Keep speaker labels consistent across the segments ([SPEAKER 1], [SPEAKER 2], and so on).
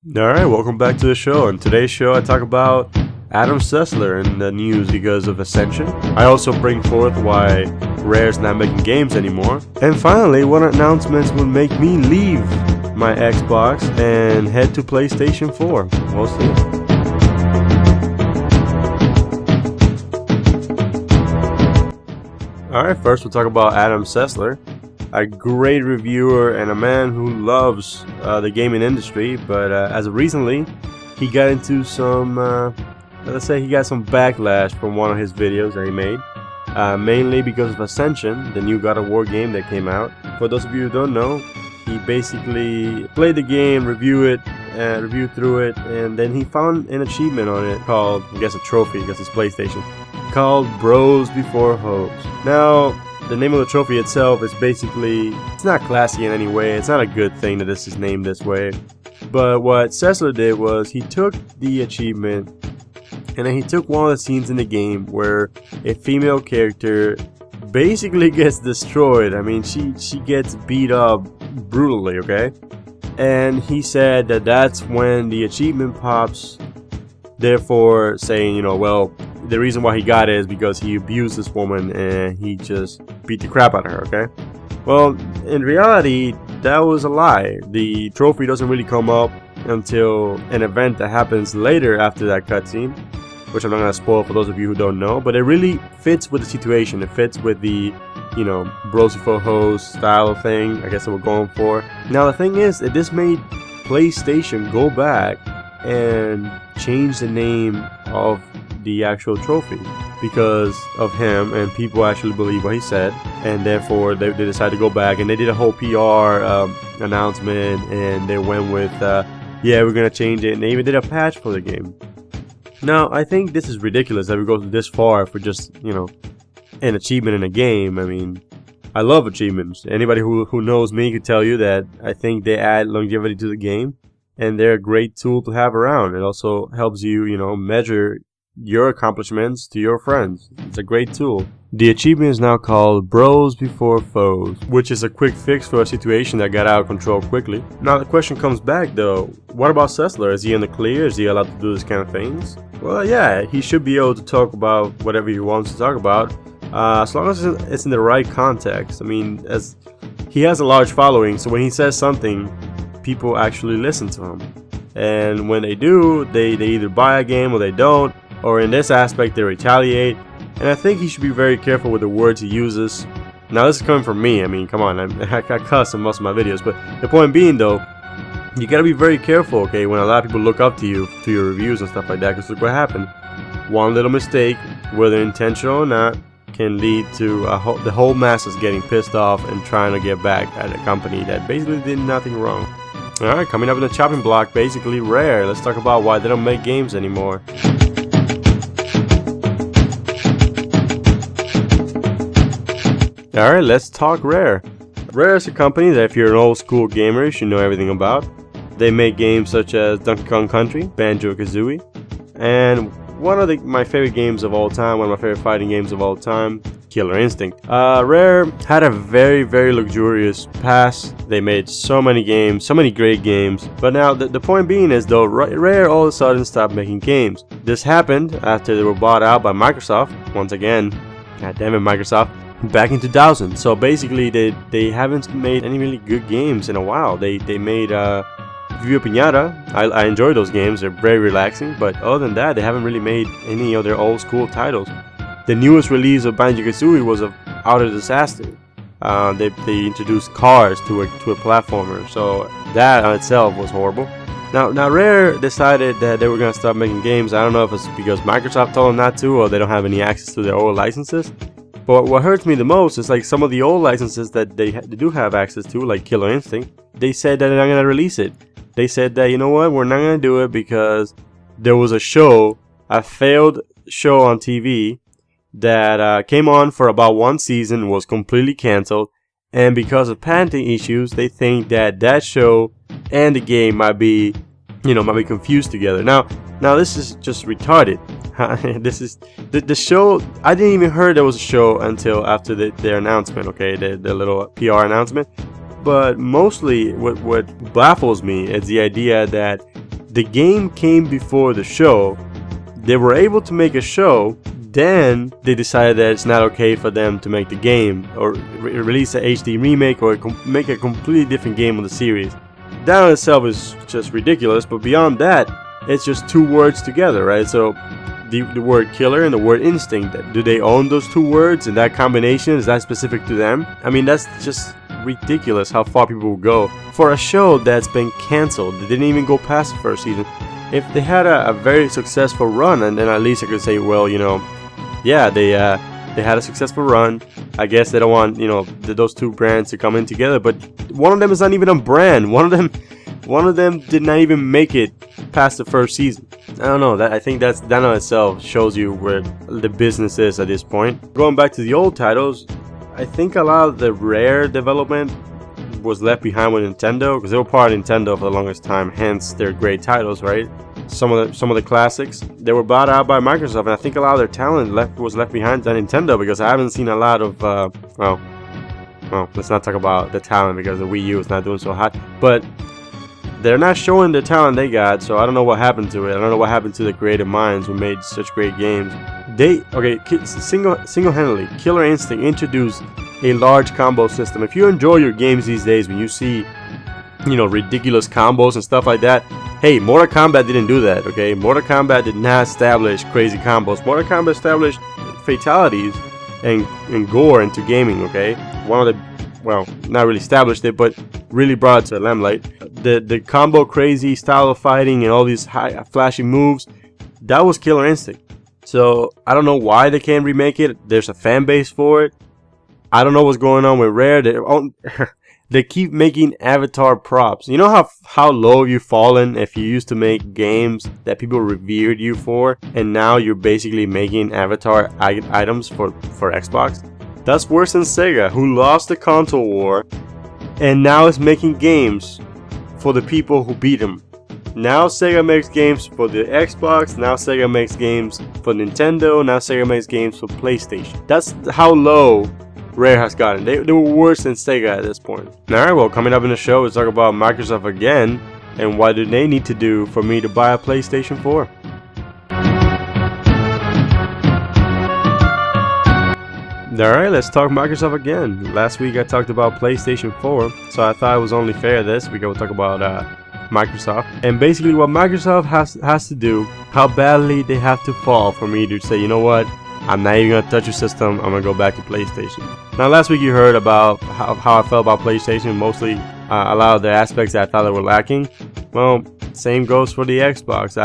[SPEAKER 1] Alright, welcome back to the show. On today's show I talk about Adam Sessler in the news because of Ascension. I also bring forth why Rare's not making games anymore. And finally, what announcements would make me leave my Xbox and head to PlayStation 4. We'll see. Alright, first we'll talk about Adam Sessler. A great reviewer and a man who loves the gaming industry, but as of recently, he got into some, let's say he got some backlash from one of his videos that he made, mainly because of Ascension, the new God of War game that came out. For those of you who don't know, he basically played the game, reviewed through it, and then he found an achievement on it called, I guess a trophy, because it's PlayStation, called Bros Before Hoes. Now, the name of the trophy itself is basically, it's not classy in any way, it's not a good thing that this is named this way. But what Sessler did was he took the achievement and then he took one of the scenes in the game where a female character basically gets destroyed. I mean, she gets beat up brutally, okay? And he said that that's when the achievement pops, therefore saying, you know, well, the reason why he got it is because he abused this woman and he just beat the crap out of her, okay? Well, in reality, that was a lie. The trophy doesn't really come up until an event that happens later after that cutscene, which I'm not going to spoil for those of you who don't know, but it really fits with the situation. It fits with the, you know, bros before hoes style thing, I guess that we're going for. Now, the thing is that this made PlayStation go back and change the name of the actual trophy because of him, and people actually believe what he said, and therefore they decided to go back and they did a whole PR announcement, and they went with yeah, we're gonna change it, and they even did a patch for the game. Now, I think this is ridiculous that we go this far for just, you know, an achievement in a game. I mean, I love achievements. Anybody who knows me could tell you that I think they add longevity to the game, and they're a great tool to have around. It also helps you, you know, measure your accomplishments to your friends. It's a great tool. The achievement is now called Bros Before Foes, which is a quick fix for a situation that got out of control quickly. Now the question comes back though, what about Sessler? Is he in the clear? Is he allowed to do this kind of things? Well, yeah, he should be able to talk about whatever he wants to talk about, as long as it's in the right context. I mean, as he has a large following, so when he says something, people actually listen to him. And when they do, they either buy a game or they don't, or in this aspect they retaliate. And I think he should be very careful with the words he uses. Now this is coming from me, I mean, come on, I cuss in most of my videos, but the point being though, you gotta be very careful, okay, when a lot of people look up to you, to your reviews and stuff like that, because look what happened. One little mistake, whether intentional or not, can lead to the whole masses getting pissed off and trying to get back at a company that basically did nothing wrong. Alright, coming up in the chopping block, basically Rare. Let's talk about why they don't make games anymore. Alright, let's talk Rare. Rare is a company that if you're an old school gamer, you should know everything about. They make games such as Donkey Kong Country, Banjo-Kazooie, and one of my favorite games of all time, one of my favorite fighting games of all time, Killer Instinct. Rare had a very, very luxurious past. They made so many games, so many great games. But now the point being is though, Rare all of a sudden stopped making games. This happened after they were bought out by Microsoft. Once again, god damn it, Microsoft. Back in 2000. So basically they haven't made any really good games in a while. They made Viva Pinata. I enjoy those games. They're very relaxing. But other than that, they haven't really made any of their old school titles. The newest release of Banjo-Kazooie was a utter disaster. They introduced cars to a platformer, so that on itself was horrible. Now Rare decided that they were gonna stop making games. I don't know if it's because Microsoft told them not to, or they don't have any access to their old licenses. But what hurts me the most is like some of the old licenses that they do have access to, like Killer Instinct. They said that they're not gonna release it. They said that, you know what, we're not gonna do it because there was a failed show on TV that came on for about one season, was completely canceled, and because of patenting issues, they think that show and the game might be confused together. Now this is just retarded. This is the show. I didn't even heard there was a show until after their announcement. Okay, the little PR announcement. But mostly, what baffles me is the idea that the game came before the show. They were able to make a show. Then they decided that it's not okay for them to make the game or release an HD remake or make a completely different game of the series. That in itself is just ridiculous, but beyond that, it's just two words together, right? So the word killer and the word instinct, do they own those two words, and that combination, is that specific to them? I mean, that's just ridiculous how far people will go for a show that's been canceled. They didn't even go past the first season. If they had a very successful run, and then at least I could say, well, you know, yeah, they had a successful run. I guess they don't want, you know, those two brands to come in together, but one of them is not even a brand. One of them did not even make it past the first season. I don't know. I think that in itself shows you where the business is at this point. Going back to the old titles, I think a lot of the Rare development was left behind with Nintendo, because they were part of Nintendo for the longest time. Hence, their great titles, right? Some of the classics, they were bought out by Microsoft, and I think a lot of their talent was left behind at Nintendo, because I haven't seen a lot of well, let's not talk about the talent because the Wii U is not doing so hot, but they're not showing the talent they got, so I don't know what happened to it. I don't know what happened to the creative minds who made such great games. Single-handedly, Killer Instinct introduced a large combo system. If you enjoy your games these days, when you see, you know, ridiculous combos and stuff like that, hey, Mortal Kombat didn't do that, okay? Mortal Kombat did not establish crazy combos. Mortal Kombat established fatalities and gore into gaming, okay? One of the, well, not really established it, but really brought it to the limelight. The combo crazy style of fighting and all these high flashy moves, that was Killer Instinct. So I don't know why they can't remake it. There's a fan base for it. I don't know what's going on with Rare. They keep making Avatar props. You know how low you've fallen if you used to make games that people revered you for, and now you're basically making Avatar items for Xbox? That's worse than Sega, who lost the console war and now is making games for the people who beat them. Now Sega makes games for the Xbox, now Sega makes games for Nintendo, now Sega makes games for PlayStation. That's how low Rare has gotten. They were worse than Sega at this point. Alright, well, coming up in the show, we'll talk about Microsoft again, and what do they need to do for me to buy a PlayStation 4. Alright, let's talk Microsoft again. Last week I talked about PlayStation 4, so I thought it was only fair this week I would talk about Microsoft. And basically what Microsoft has to do, how badly they have to fall for me to say, you know what, I'm not even gonna touch your system, I'm gonna go back to PlayStation. Now last week you heard about how I felt about PlayStation, mostly a lot of the aspects that I thought that were lacking. Well, same goes for the Xbox.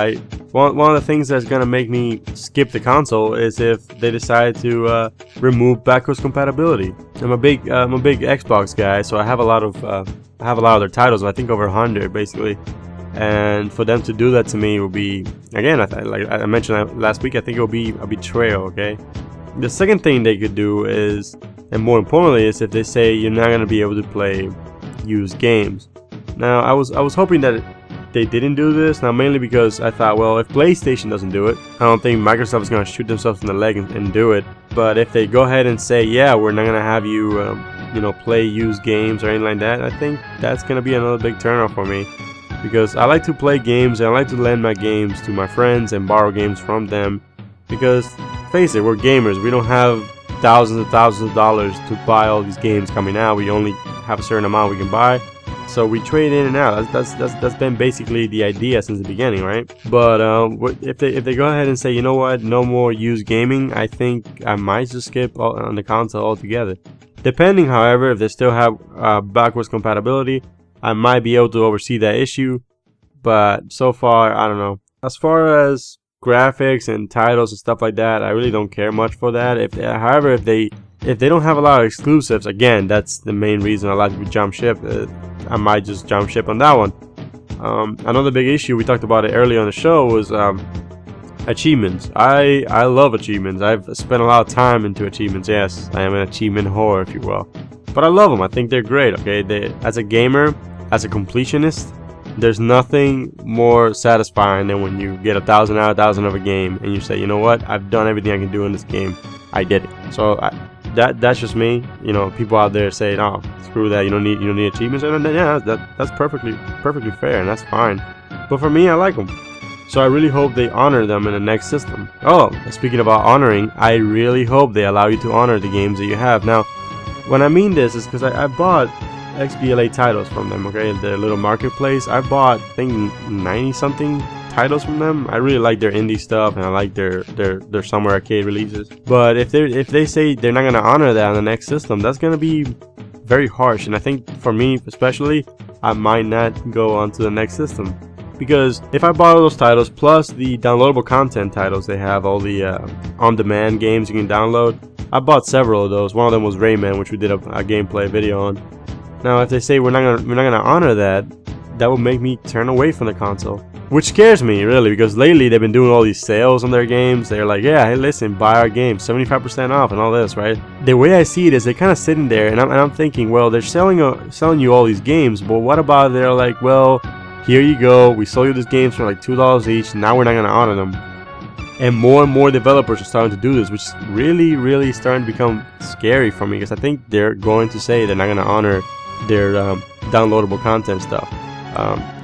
[SPEAKER 1] One of the things that's gonna make me skip the console is if they decide to remove backwards compatibility. I'm a big Xbox guy, so I have a lot of their titles. I think over 100 basically. And for them to do that to me would be, again, like I mentioned last week, I think it would be a betrayal, okay? The second thing they could do is, and more importantly, is if they say you're not going to be able to play used games. Now, I was hoping that they didn't do this, now mainly because I thought, well, if PlayStation doesn't do it, I don't think Microsoft is going to shoot themselves in the leg and do it. But if they go ahead and say, yeah, we're not going to have you, play used games or anything like that, I think that's going to be another big turnoff for me. Because I like to play games and I like to lend my games to my friends and borrow games from them. Because, face it, we're gamers. We don't have thousands of dollars to buy all these games coming out. We only have a certain amount we can buy. So we trade in and out. That's been basically the idea since the beginning, right? But if they go ahead and say, you know what, no more used gaming, I think I might just skip on the console altogether. Depending, however, if they still have backwards compatibility, I might be able to oversee that issue, but so far, I don't know. As far as graphics and titles and stuff like that, I really don't care much for that. However, if they don't have a lot of exclusives, again, that's the main reason a lot of people jump ship. I might just jump ship on that one. Another big issue, we talked about it earlier on the show, was achievements. I love achievements. I've spent a lot of time into achievements. Yes, I am an achievement whore, if you will. But I love them. I think they're great, okay? As a gamer, as a completionist, there's nothing more satisfying than when you get 1,000 out of 1,000 of a game and you say, you know what, I've done everything I can do in this game. I did it. So that's just me. You know, people out there say, oh, screw that. You don't need achievements. And yeah, that's perfectly fair, and that's fine. But for me, I like them. So I really hope they honor them in the next system. Oh, speaking about honoring, I really hope they allow you to honor the games that you have. Now, when I mean this is because I bought XBLA titles from them, okay, their little marketplace. I bought, I think, 90-something titles from them. I really like their indie stuff, and I like their summer arcade releases. But if they say they're not gonna honor that on the next system, that's gonna be very harsh. And I think for me especially, I might not go on to the next system. Because if I bought all those titles, plus the downloadable content titles they have, all the on-demand games you can download, I bought several of those. One of them was Rayman, which we did a gameplay video on. Now, if they say we're not gonna honor that, that would make me turn away from the console, which scares me really, because lately they've been doing all these sales on their games. They're like, yeah, hey, listen, buy our game, 75% off, and all this, right? The way I see it is they're kind of sitting there, and I'm thinking, well, they're selling you all these games, but what about they're like, well, here you go, we sold you these games for like $2 each, now we're not going to honor them. And more developers are starting to do this, which is really starting to become scary for me, because I think they're going to say they're not going to honor their downloadable content stuff,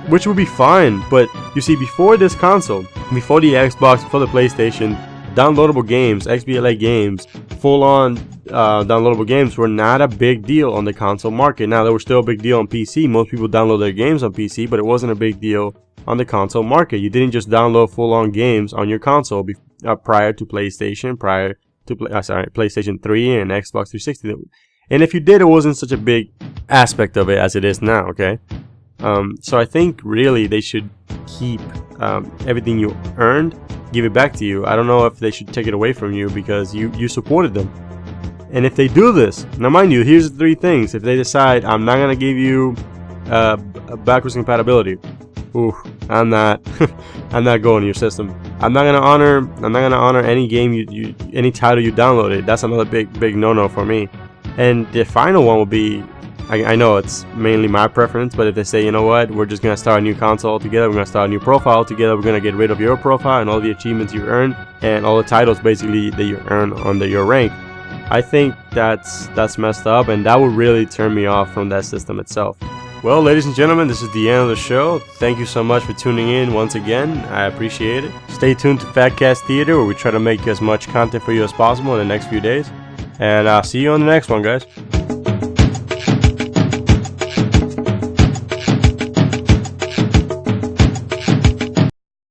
[SPEAKER 1] which would be fine. But you see, before this console, before the Xbox, before the PlayStation, downloadable games, XBLA games, full-on downloadable games were not a big deal on the console market. Now, they were still a big deal on PC. Most people download their games on PC, but it wasn't a big deal on the console market. You didn't just download full-on games on your console prior to PlayStation, PlayStation 3 and Xbox 360. And if you did, it wasn't such a big aspect of it as it is now, okay? So I think really they should keep everything you earned, give it back to you. I don't know if they should take it away from you because you supported them. And if they do this, now mind you, here's the 3 things. If they decide I'm not gonna give you backwards compatibility, I'm not I'm not going to your system. I'm not gonna honor any game any title you downloaded. That's another big no-no for me. And the final one will be, I know it's mainly my preference, but if they say, you know what, we're just going to start a new console altogether, we're going to start a new profile altogether, we're going to get rid of your profile and all the achievements you earned and all the titles basically that you earn under your rank, I think that's messed up, and that would really turn me off from that system itself. Well, ladies and gentlemen, this is the end of the show. Thank you so much for tuning in once again. I appreciate it. Stay tuned to Fatcast Theater, where we try to make as much content for you as possible in the next few days. And I'll see you on the next one, guys.